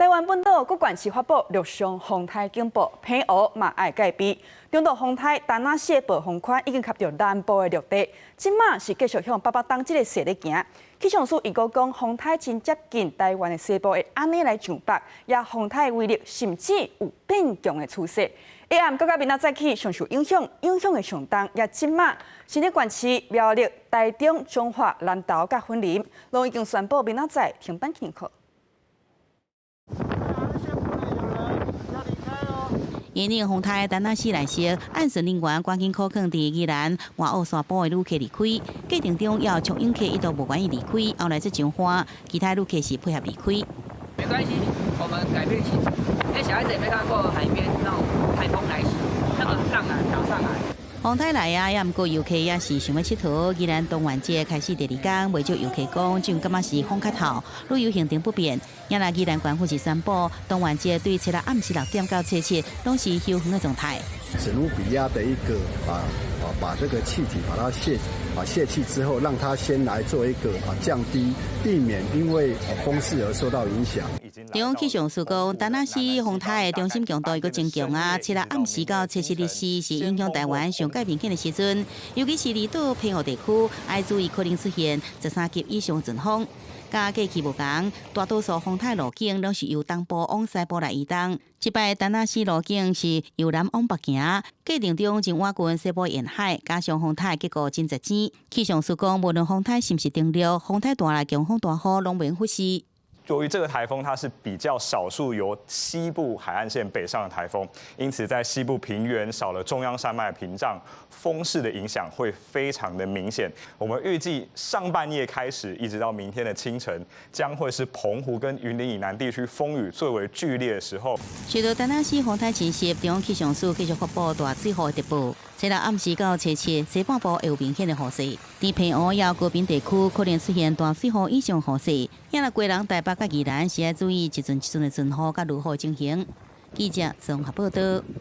台湾本岛各县市发布陆上风台警报，平湖嘛爱戒备。中度风台丹那市的暴风圈已经吸到南部的陆地，即马是继续向北北东这个势咧行。气象署预告讲，风台真接近台湾的西部，会安尼来上北，也风台威力甚至有变强的趋势。下暗各个明仔早起上受影响的上重，也即马新北县市苗栗、台中、彰化、南投甲云林，拢已经宣布明仔载停班停课。因应风台丹那市来袭，按顺人员赶紧靠向伫宜兰外澳山埔的旅客离开。过程中要从引客一度无愿意离开，后来才上花，其他旅客是配合离开。没关系，我们改变行程。因为小孩子也没看过海边那种台风来袭，那个浪啊飘上来。风台来啊，也毋过游客也是想要佚佗。宜兰东元节开始第2天，未少游客讲，就感觉是风较透，旅游行程不便。也来宜兰县府是宣布，东元节对初六暗时6点到初7拢是休园的状态。史努比亚的一个把这个气体把它泄气之后，让它先来做一个降低，避免因为风势而受到影响。中央气象署讲，丹那市风台的中心强度又增强啊，初六暗时到初7日时是影响台湾上界明显的时阵，尤其是离岛偏湖地区，要注意可能出现13级以上阵风。甲过去无同，大多数风台路径拢是由东部往西部来移动。即摆丹那市路径是由南往北行，过程中真挖近西部沿海，加上风台结构真接近。气象署讲，无论风台是毋是登陆，风台大来强风大雨拢免忽视。由于这个台风它是比较少数由西部海岸线北上的台风，因此在西部平原少了中央山脉的屏障，风势的影响会非常的明显。我们预计上半夜开始，一直到明天的清晨，将会是澎湖跟云林以南地区风雨最为剧烈的时候。随着丹那市风台侵袭，中央气象署继续发布大水雨的特报。初六暗时到初7，西半部会有明显的雨势。伫平湖也高屏地区可能出现大水雨以上雨势。也来归人台北甲宜兰是要注意一阵的阵雨甲如何情形。记者综合报道。